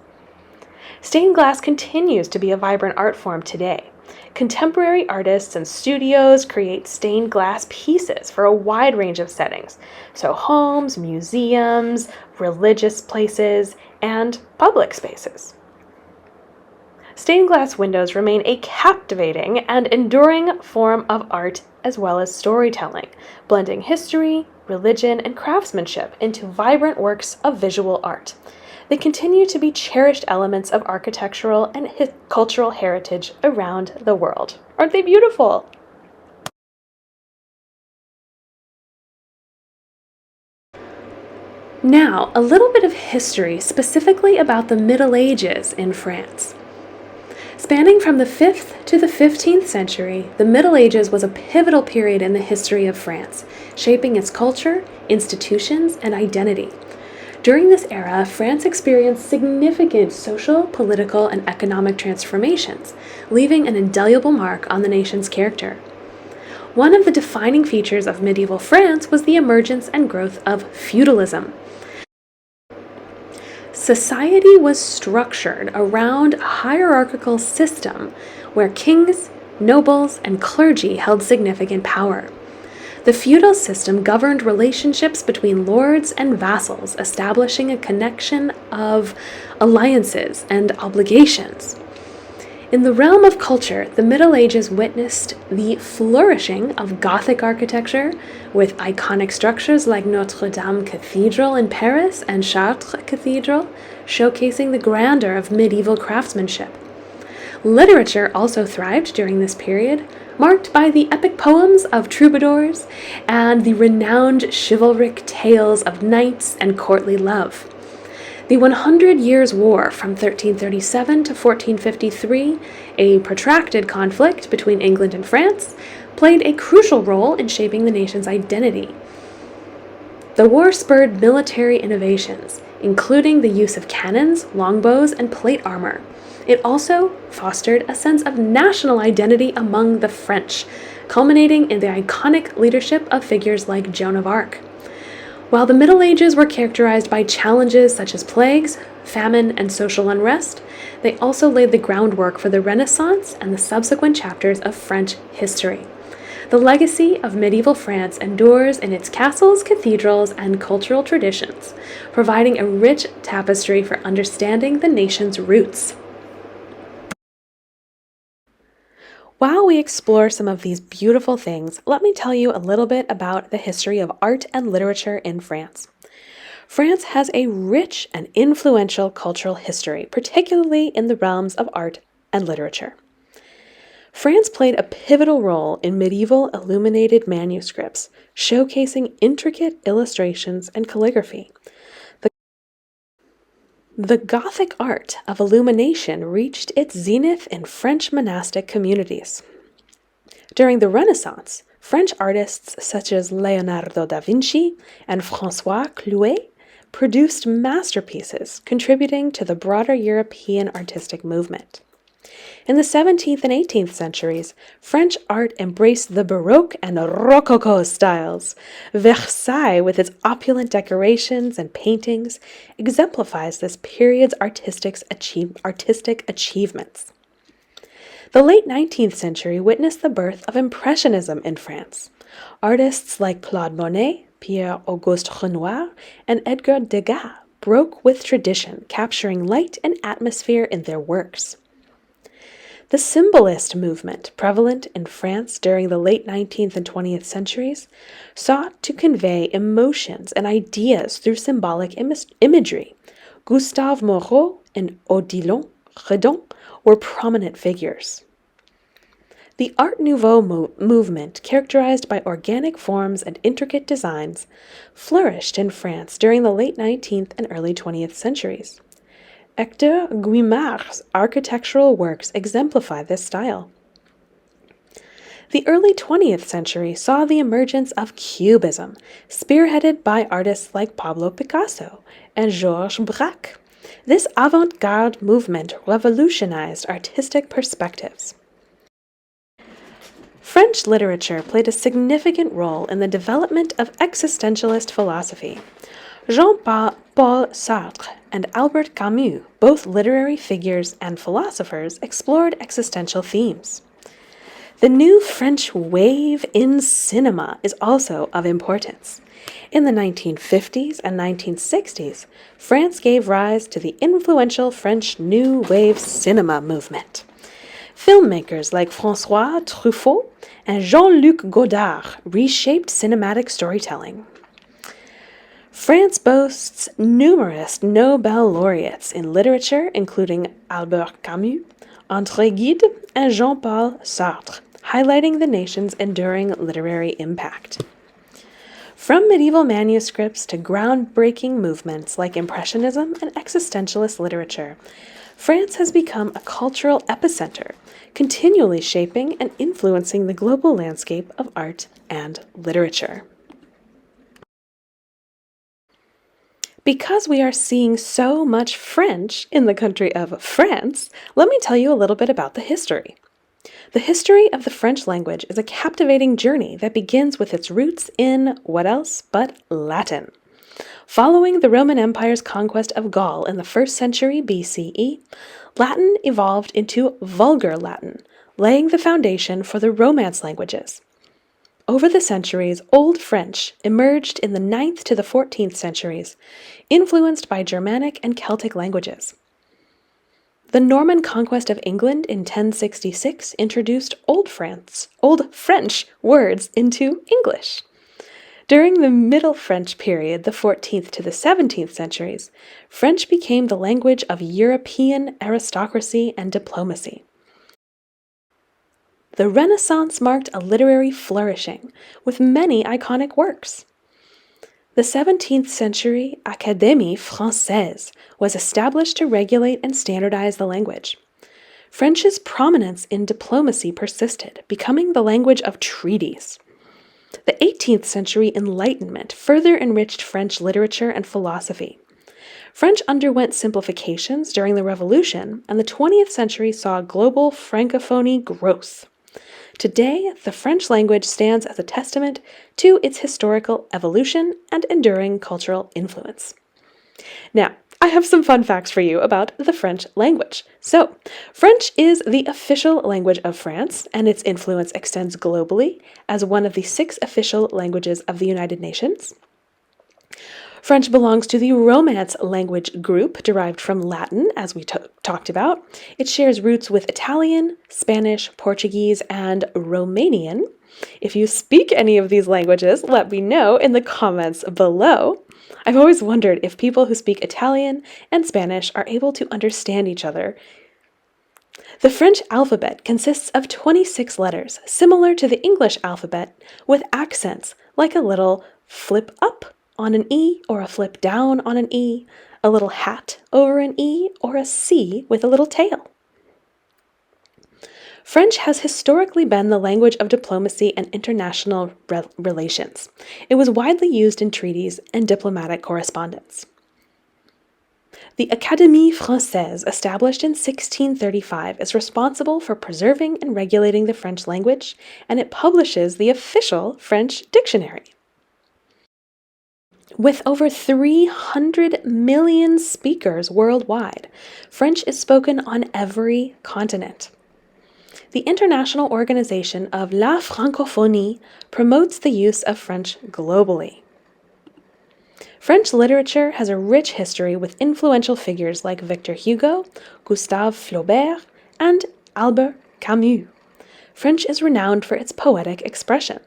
Stained glass continues to be a vibrant art form today. Contemporary artists and studios create stained glass pieces for a wide range of settings, so homes, museums, religious places, and public spaces. Stained glass windows remain a captivating and enduring form of art as well as storytelling, blending history, religion, and craftsmanship into vibrant works of visual art. They continue to be cherished elements of architectural and cultural heritage around the world. Aren't they beautiful? Now, a little bit of history specifically about the Middle Ages in France. Spanning from the 5th to the 15th century, the Middle Ages was a pivotal period in the history of France, shaping its culture, institutions, and identity. During this era, France experienced significant social, political, and economic transformations, leaving an indelible mark on the nation's character. One of the defining features of medieval France was the emergence and growth of feudalism. Society was structured around a hierarchical system where kings, nobles, and clergy held significant power. The feudal system governed relationships between lords and vassals, establishing a connection of alliances and obligations. In the realm of culture, the Middle Ages witnessed the flourishing of Gothic architecture, with iconic structures like Notre Dame Cathedral in Paris and Chartres Cathedral, showcasing the grandeur of medieval craftsmanship. Literature also thrived during this period, marked by the epic poems of troubadours and the renowned chivalric tales of knights and courtly love. The 100 Years' War from 1337 to 1453, a protracted conflict between England and France, played a crucial role in shaping the nation's identity. The war spurred military innovations, including the use of cannons, longbows, and plate armor. It also fostered a sense of national identity among the French, culminating in the iconic leadership of figures like Joan of Arc. While the Middle Ages were characterized by challenges such as plagues, famine, and social unrest, they also laid the groundwork for the Renaissance and the subsequent chapters of French history. The legacy of medieval France endures in its castles, cathedrals, and cultural traditions, providing a rich tapestry for understanding the nation's roots. While we explore some of these beautiful things, let me tell you a little bit about the history of art and literature in France. France has a rich and influential cultural history, particularly in the realms of art and literature. France played a pivotal role in medieval illuminated manuscripts, showcasing intricate illustrations and calligraphy. The Gothic art of illumination reached its zenith in French monastic communities. During the Renaissance, French artists such as Leonardo da Vinci and François Clouet produced masterpieces, contributing to the broader European artistic movement. In the 17th and 18th centuries, French art embraced the Baroque and Rococo styles. Versailles, with its opulent decorations and paintings, exemplifies this period's artistic achievements. The late 19th century witnessed the birth of Impressionism in France. Artists like Claude Monet, Pierre-Auguste Renoir, and Edgar Degas broke with tradition, capturing light and atmosphere in their works. The Symbolist movement, prevalent in France during the late 19th and 20th centuries, sought to convey emotions and ideas through symbolic imagery. Gustave Moreau and Odilon Redon were prominent figures. The Art Nouveau movement, characterized by organic forms and intricate designs, flourished in France during the late 19th and early 20th centuries. Hector Guimard's architectural works exemplify this style. The early 20th century saw the emergence of Cubism, spearheaded by artists like Pablo Picasso and Georges Braque. This avant-garde movement revolutionized artistic perspectives. French literature played a significant role in the development of existentialist philosophy. Jean-Paul Sartre and Albert Camus, both literary figures and philosophers, explored existential themes. The new French wave in cinema is also of importance. In the 1950s and 1960s, France gave rise to the influential French New Wave cinema movement. Filmmakers like François Truffaut and Jean-Luc Godard reshaped cinematic storytelling. France boasts numerous Nobel laureates in literature, including Albert Camus, André Gide, and Jean-Paul Sartre, highlighting the nation's enduring literary impact. From medieval manuscripts to groundbreaking movements like Impressionism and existentialist literature, France has become a cultural epicenter, continually shaping and influencing the global landscape of art and literature. Because we are seeing so much French in the country of France, let me tell you a little bit about the history. The history of the French language is a captivating journey that begins with its roots in what else but Latin. Following the Roman Empire's conquest of Gaul in the 1st century BCE, Latin evolved into Vulgar Latin, laying the foundation for the Romance languages. Over the centuries, Old French emerged in the 9th to the 14th centuries, influenced by Germanic and Celtic languages. The Norman conquest of England in 1066 introduced Old French words into English. During the Middle French period, the 14th to the 17th centuries, French became the language of European aristocracy and diplomacy. The Renaissance marked a literary flourishing, with many iconic works. The 17th century Académie Française was established to regulate and standardize the language. French's prominence in diplomacy persisted, becoming the language of treaties. The 18th century Enlightenment further enriched French literature and philosophy. French underwent simplifications during the Revolution, and the 20th century saw global francophony growth. Today, the French language stands as a testament to its historical evolution and enduring cultural influence. Now, I have some fun facts for you about the French language. So, French is the official language of France, and its influence extends globally as one of the 6 official languages of the United Nations. French belongs to the Romance language group, derived from Latin, as we talked about. It shares roots with Italian, Spanish, Portuguese, and Romanian. If you speak any of these languages, let me know in the comments below. I've always wondered if people who speak Italian and Spanish are able to understand each other. The French alphabet consists of 26 letters, similar to the English alphabet, with accents like a little flip up on an E or a flip down on an E, a little hat over an E, or a C with a little tail. French has historically been the language of diplomacy and international relations. It was widely used in treaties and diplomatic correspondence. The Académie Française, established in 1635, is responsible for preserving and regulating the French language, and it publishes the official French dictionary. With over 300 million speakers worldwide, French is spoken on every continent. The International Organization of La Francophonie promotes the use of French globally. French literature has a rich history with influential figures like Victor Hugo, Gustave Flaubert, and Albert Camus. French is renowned for its poetic expression.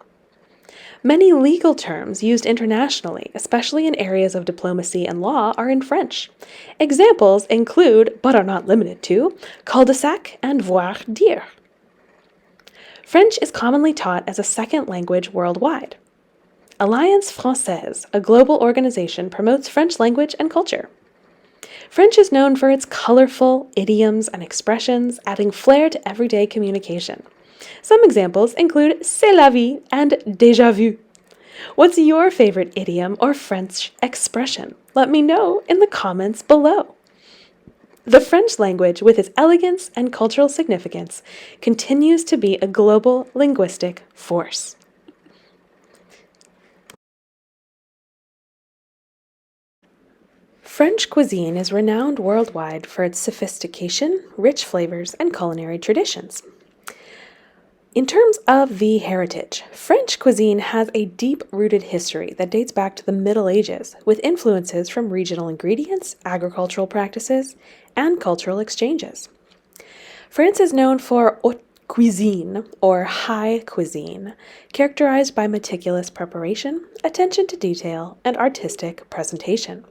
Many legal terms used internationally, especially in areas of diplomacy and law, are in French. Examples include, but are not limited to, cul-de-sac and voir dire. French is commonly taught as a second language worldwide. Alliance Française, a global organization, promotes French language and culture. French is known for its colorful idioms and expressions, adding flair to everyday communication. Some examples include c'est la vie and déjà vu. What's your favorite idiom or French expression? Let me know in the comments below. The French language, with its elegance and cultural significance, continues to be a global linguistic force. French cuisine is renowned worldwide for its sophistication, rich flavors, and culinary traditions. In terms of the heritage, French cuisine has a deep-rooted history that dates back to the Middle Ages, with influences from regional ingredients, agricultural practices, and cultural exchanges. France is known for haute cuisine, or high cuisine, characterized by meticulous preparation, attention to detail, and artistic presentation.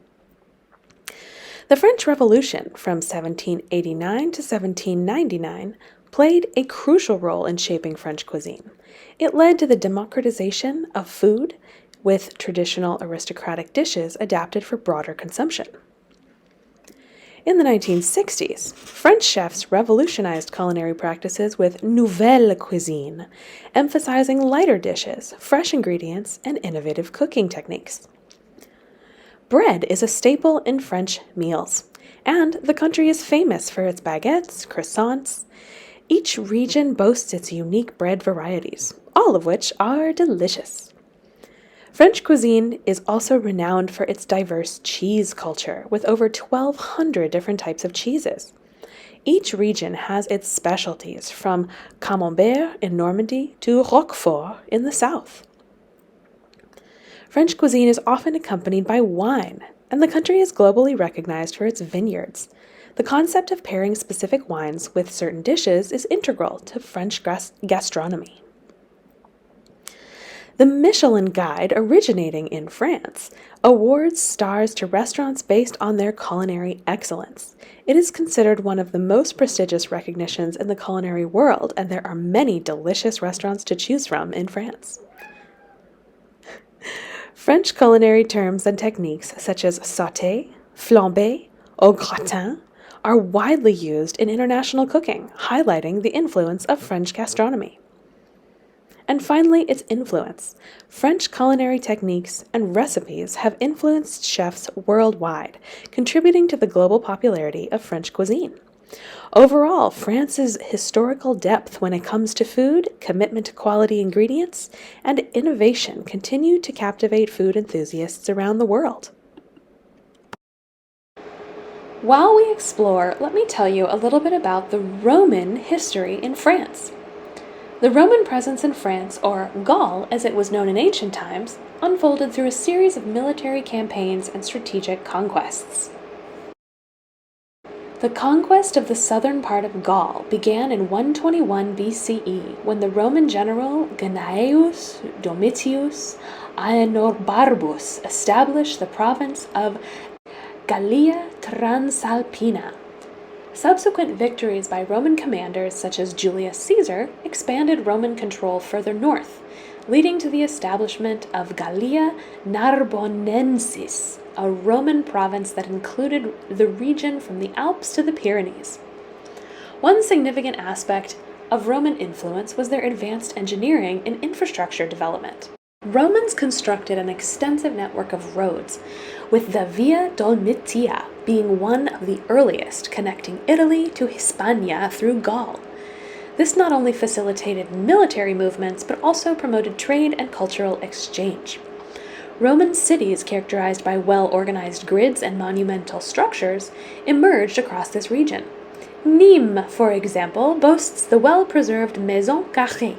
The French Revolution from 1789 to 1799 played a crucial role in shaping French cuisine. It led to the democratization of food, with traditional aristocratic dishes adapted for broader consumption. In the 1960s, French chefs revolutionized culinary practices with nouvelle cuisine, emphasizing lighter dishes, fresh ingredients, and innovative cooking techniques. Bread is a staple in French meals, and the country is famous for its baguettes, croissants. Each region boasts its unique bread varieties, all of which are delicious. French cuisine is also renowned for its diverse cheese culture, with over 1,200 different types of cheeses. Each region has its specialties, from Camembert in Normandy to Roquefort in the south. French cuisine is often accompanied by wine, and the country is globally recognized for its vineyards. The concept of pairing specific wines with certain dishes is integral to French gastronomy. The Michelin Guide, originating in France, awards stars to restaurants based on their culinary excellence. It is considered one of the most prestigious recognitions in the culinary world, and there are many delicious restaurants to choose from in France. French culinary terms and techniques such as sauté, flambé, au gratin are widely used in international cooking, highlighting the influence of French gastronomy. And finally, its influence. French culinary techniques and recipes have influenced chefs worldwide, contributing to the global popularity of French cuisine. Overall, France's historical depth when it comes to food, commitment to quality ingredients, and innovation continue to captivate food enthusiasts around the world. While we explore, let me tell you a little bit about the Roman history in France. The Roman presence in France, or Gaul as it was known in ancient times, unfolded through a series of military campaigns and strategic conquests. The conquest of the southern part of Gaul began in 121 BCE when the Roman general Gnaeus Domitius Aenobarbus established the province of Gallia Transalpina. Subsequent victories by Roman commanders such as Julius Caesar expanded Roman control further north, leading to the establishment of Gallia Narbonensis, a Roman province that included the region from the Alps to the Pyrenees. One significant aspect of Roman influence was their advanced engineering and infrastructure development. Romans constructed an extensive network of roads, with the Via Dolmitia being one of the earliest, connecting Italy to Hispania through Gaul. This not only facilitated military movements, but also promoted trade and cultural exchange. Roman cities, characterized by well-organized grids and monumental structures, emerged across this region. Nîmes, for example, boasts the well-preserved Maison Carrée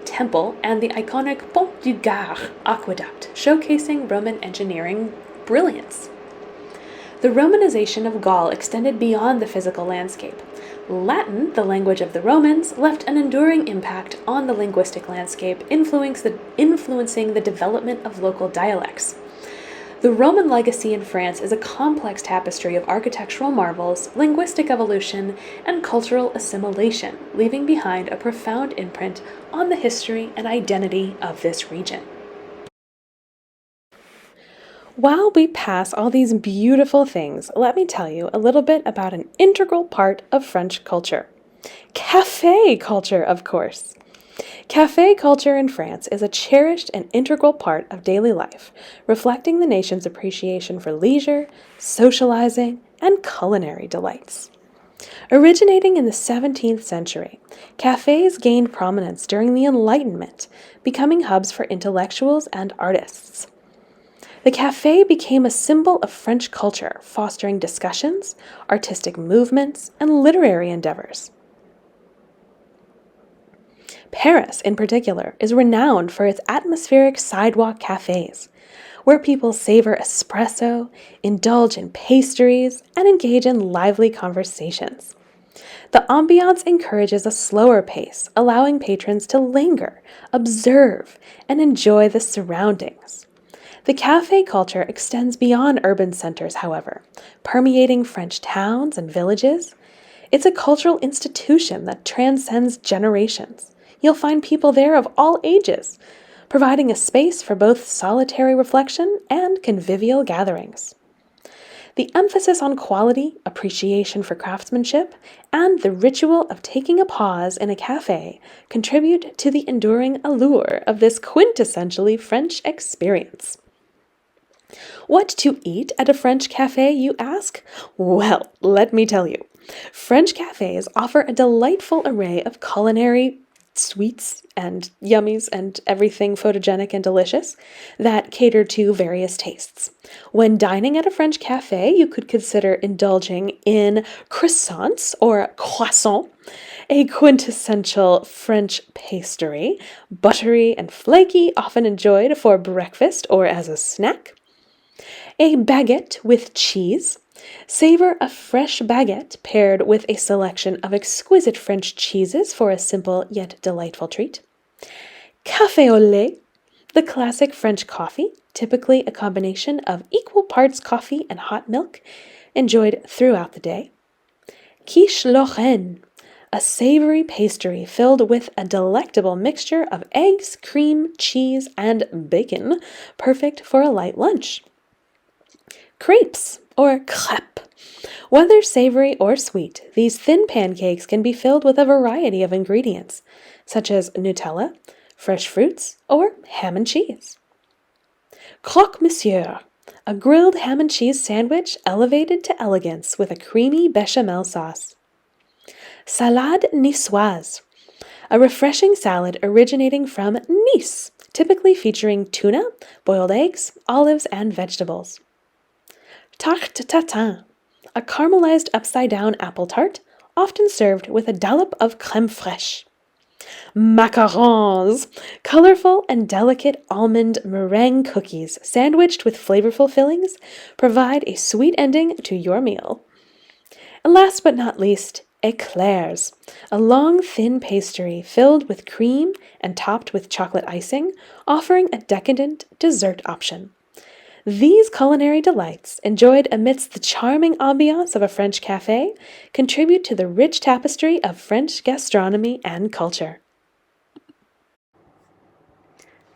temple and the iconic Pont du Gard aqueduct, showcasing Roman engineering brilliance. The Romanization of Gaul extended beyond the physical landscape. Latin, the language of the Romans, left an enduring impact on the linguistic landscape, influencing the development of local dialects. The Roman legacy in France is a complex tapestry of architectural marvels, linguistic evolution, and cultural assimilation, leaving behind a profound imprint on the history and identity of this region. While we pass all these beautiful things, let me tell you a little bit about an integral part of French culture. Café culture, of course. Café culture in France is a cherished and integral part of daily life, reflecting the nation's appreciation for leisure, socializing, and culinary delights. Originating in the 17th century, cafes gained prominence during the Enlightenment, becoming hubs for intellectuals and artists. The cafe became a symbol of French culture, fostering discussions, artistic movements, and literary endeavors. Paris, in particular, is renowned for its atmospheric sidewalk cafes, where people savor espresso, indulge in pastries, and engage in lively conversations. The ambiance encourages a slower pace, allowing patrons to linger, observe, and enjoy the surroundings. The cafe culture extends beyond urban centers, however, permeating French towns and villages. It's a cultural institution that transcends generations. You'll find people there of all ages, providing a space for both solitary reflection and convivial gatherings. The emphasis on quality, appreciation for craftsmanship, and the ritual of taking a pause in a cafe contribute to the enduring allure of this quintessentially French experience. What to eat at a French cafe, you ask? Well, let me tell you. French cafes offer a delightful array of culinary sweets and yummies and everything photogenic and delicious that cater to various tastes. When dining at a French cafe, you could consider indulging in croissants or croissant, a quintessential French pastry, buttery and flaky, often enjoyed for breakfast or as a snack. A baguette with cheese. Savor a fresh baguette paired with a selection of exquisite French cheeses for a simple yet delightful treat. Café au lait, the classic French coffee, typically a combination of equal parts coffee and hot milk, enjoyed throughout the day. Quiche Lorraine, a savory pastry filled with a delectable mixture of eggs, cream, cheese, and bacon, perfect for a light lunch. Crepes, or crêpes. Whether savory or sweet, these thin pancakes can be filled with a variety of ingredients, such as Nutella, fresh fruits, or ham and cheese. Croque monsieur, a grilled ham and cheese sandwich elevated to elegance with a creamy bechamel sauce. Salade niçoise, a refreshing salad originating from Nice, typically featuring tuna, boiled eggs, olives, and vegetables. Tarte tatin, a caramelized upside-down apple tart, often served with a dollop of crème fraîche. Macarons, colorful and delicate almond meringue cookies sandwiched with flavorful fillings, provide a sweet ending to your meal. And last but not least, éclairs, a long, thin pastry filled with cream and topped with chocolate icing, offering a decadent dessert option. These culinary delights, enjoyed amidst the charming ambiance of a French cafe, contribute to the rich tapestry of French gastronomy and culture.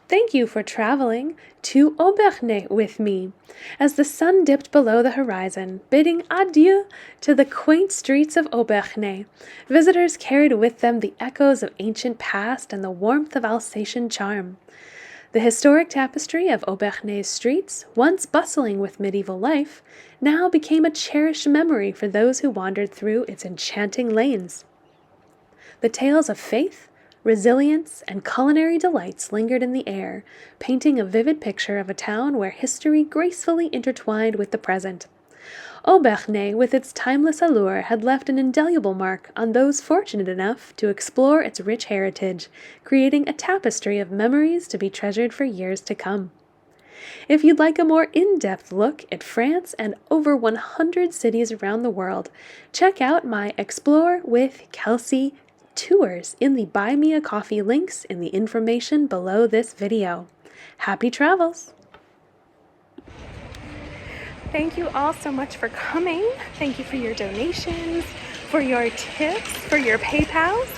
Thank you for traveling to Obernai with me, as the sun dipped below the horizon, bidding adieu to the quaint streets of Obernai. Visitors carried with them the echoes of ancient past and the warmth of Alsatian charm. The historic tapestry of Obernai's streets, once bustling with medieval life, now became a cherished memory for those who wandered through its enchanting lanes. The tales of faith, resilience, and culinary delights lingered in the air, painting a vivid picture of a town where history gracefully intertwined with the present. Obernai, with its timeless allure, had left an indelible mark on those fortunate enough to explore its rich heritage, creating a tapestry of memories to be treasured for years to come. If you'd like a more in-depth look at France and over 100 cities around the world, check out my Explore with Kelsey tours in the Buy Me a Coffee links in the information below this video. Happy travels! Thank you all so much for coming. Thank you for your donations, for your tips, for your PayPals.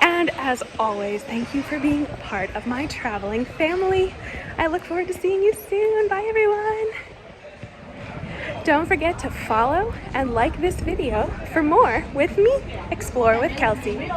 And as always, thank you for being a part of my traveling family. I look forward to seeing you soon. Bye, everyone. Don't forget to follow and like this video for more with me, Explore with Kelsey.